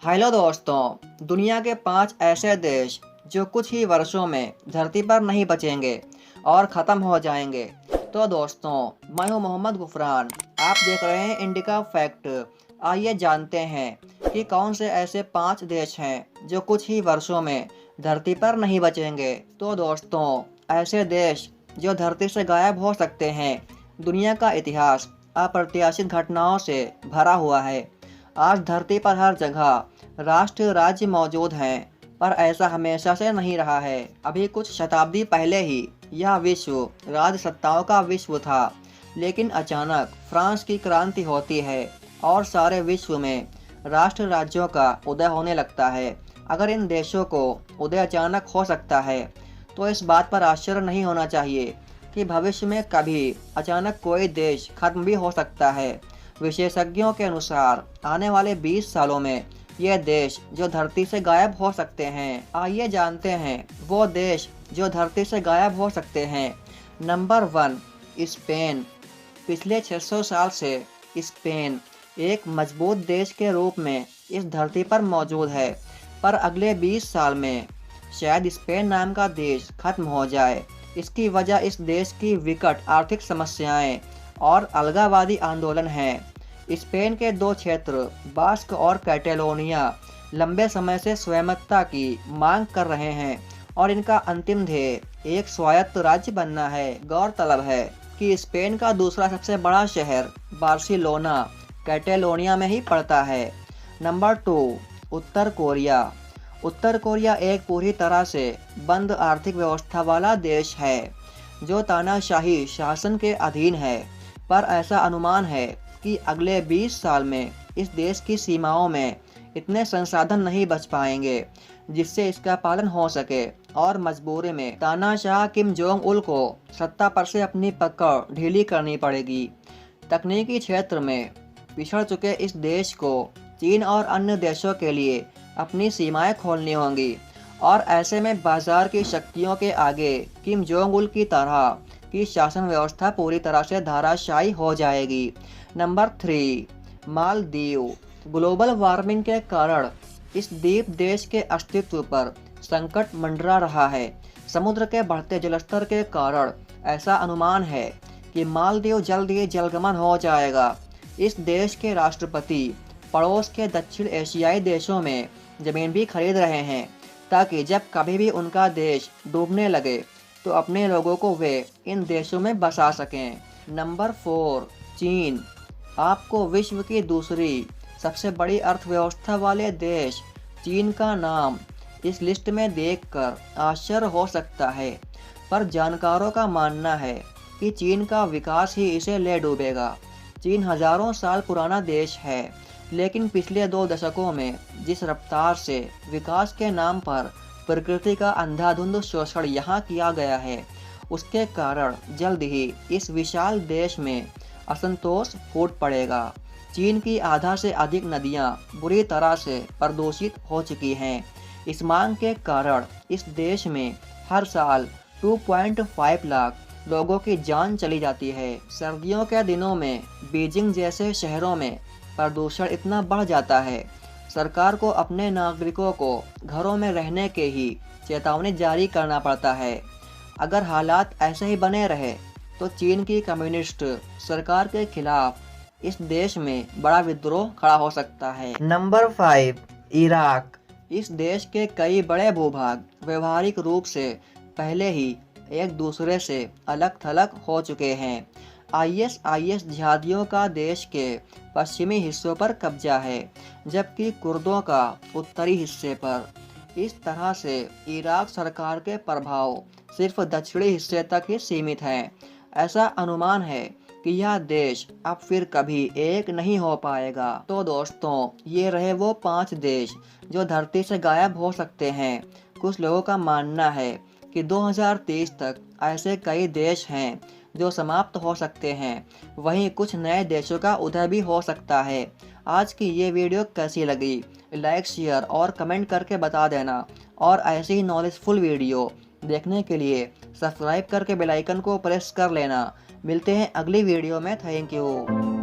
Hello दोस्तों, दुनिया के 5 ऐसे देश जो कुछ ही वर्षों में धरती पर नहीं बचेंगे और ख़त्म हो जाएंगे। तो दोस्तों, मैं हूं मोहम्मद गुफरान। आप देख रहे हैं इंडिका फैक्ट। आइए जानते हैं कि कौन से ऐसे 5 देश हैं जो कुछ ही वर्षों में धरती पर नहीं बचेंगे। तो दोस्तों, ऐसे देश जो धरती से गायब हो सकते हैं। दुनिया का इतिहास अप्रत्याशित घटनाओं से भरा हुआ है। आज धरती पर हर जगह राष्ट्र राज्य मौजूद हैं, पर ऐसा हमेशा से नहीं रहा है। अभी कुछ शताब्दी पहले ही यह विश्व राजसत्ताओं का विश्व था, लेकिन अचानक फ्रांस की क्रांति होती है और सारे विश्व में राष्ट्र राज्यों का उदय होने लगता है। अगर इन देशों को उदय अचानक हो सकता है, तो इस बात पर आश्चर्य नहीं होना चाहिए कि भविष्य में कभी अचानक कोई देश खत्म भी हो सकता है। विशेषज्ञों के अनुसार आने वाले 20 सालों में ये देश जो धरती से गायब हो सकते हैं। आइए जानते हैं वो देश जो धरती से गायब हो सकते हैं। Number 1, Spain. पिछले 600 साल से स्पेन एक मजबूत देश के रूप में इस धरती पर मौजूद है, पर अगले 20 साल में शायद स्पेन नाम का देश खत्म हो जाए। इसकी वजह इस देश की विकट आर्थिक समस्याएं और अलगावादी आंदोलन हैं। स्पेन के 2 क्षेत्र बास्क और कैटेलोनिया लंबे समय से स्वायत्तता की मांग कर रहे हैं और इनका अंतिम ध्येय एक स्वायत्त राज्य बनना है। गौरतलब है कि स्पेन का दूसरा सबसे बड़ा शहर बार्सिलोना कैटेलोनिया में ही पड़ता है। नंबर 2, उत्तर कोरिया। उत्तर कोरिया एक पूरी तरह से बंद आर्थिक व्यवस्था वाला देश है जो तानाशाही शासन के अधीन है, पर ऐसा अनुमान है कि अगले 20 साल में इस देश की सीमाओं में इतने संसाधन नहीं बच पाएंगे जिससे इसका पालन हो सके और मजबूरी में तानाशाह किम जोंग उल को सत्ता पर से अपनी पकड़ ढीली करनी पड़ेगी। तकनीकी क्षेत्र में पिछड़ चुके इस देश को चीन और अन्य देशों के लिए अपनी सीमाएं खोलनी होंगी और ऐसे में बाजार की शक्तियों के आगे किम जोंग उल की तरह की शासन व्यवस्था पूरी तरह से धाराशायी हो जाएगी। नंबर 3, मालदीव। ग्लोबल वार्मिंग के कारण इस द्वीप देश के अस्तित्व पर संकट मंडरा रहा है। समुद्र के बढ़ते जलस्तर के कारण ऐसा अनुमान है कि मालदीव जल्द ही जलमग्न हो जाएगा। इस देश के राष्ट्रपति पड़ोस के दक्षिण एशियाई देशों में जमीन भी खरीद रहे हैं ताकि जब कभी भी उनका देश डूबने लगे तो अपने लोगों को वे इन देशों में बसा सकें। नंबर 4, चीन। आपको विश्व की दूसरी सबसे बड़ी अर्थव्यवस्था वाले देश चीन का नाम इस लिस्ट में देखकर आश्चर्य हो सकता है, पर जानकारों का मानना है कि चीन का विकास ही इसे ले डूबेगा। चीन हजारों साल पुराना देश है, लेकिन पिछले 2 दशकों में जिस रफ्तार से विकास के नाम पर प्रकृति का अंधाधुंध शोषण यहाँ किया गया है, उसके कारण जल्द ही इस विशाल देश में असंतोष फूट पड़ेगा। चीन की आधा से अधिक नदियाँ बुरी तरह से प्रदूषित हो चुकी हैं। इस मांग के कारण इस देश में हर साल 2.5 लाख लोगों की जान चली जाती है। सर्दियों के दिनों में बीजिंग जैसे शहरों में प्रदूषण इतना बढ़ जाता है, सरकार को अपने नागरिकों को घरों में रहने के ही चेतावनी जारी करना पड़ता है। अगर हालात ऐसे ही बने रहे तो चीन की कम्युनिस्ट सरकार के खिलाफ इस देश में बड़ा विद्रोह खड़ा हो सकता है। Number 5, Iraq. इस देश के कई बड़े भूभाग व्यवहारिक रूप से पहले ही एक दूसरे से अलग थलग हो चुके हैं। आईएस जिहादियों का देश के पश्चिमी हिस्सों पर कब्जा है, जबकि कुर्दों का उत्तरी हिस्से पर। इस तरह से इराक सरकार के प्रभाव सिर्फ दक्षिणी हिस्से तक ही सीमित हैं। ऐसा अनुमान है कि यह देश अब फिर कभी एक नहीं हो पाएगा। तो दोस्तों, ये रहे वो 5 देश जो धरती से गायब हो सकते हैं। कुछ लोगों का मानना है कि 2030 तक ऐसे कई देश हैं जो समाप्त हो सकते हैं। वहीं कुछ नए देशों का उदय भी हो सकता है। आज की ये वीडियो कैसी लगी? लाइक, शेयर और कमेंट करके बता देना। और ऐसे ही नॉलेजफुल वीडियो देखने के लिए सब्सक्राइब करके बेल आइकन को प्रेस कर लेना। मिलते हैं अगली वीडियो में। Thank you.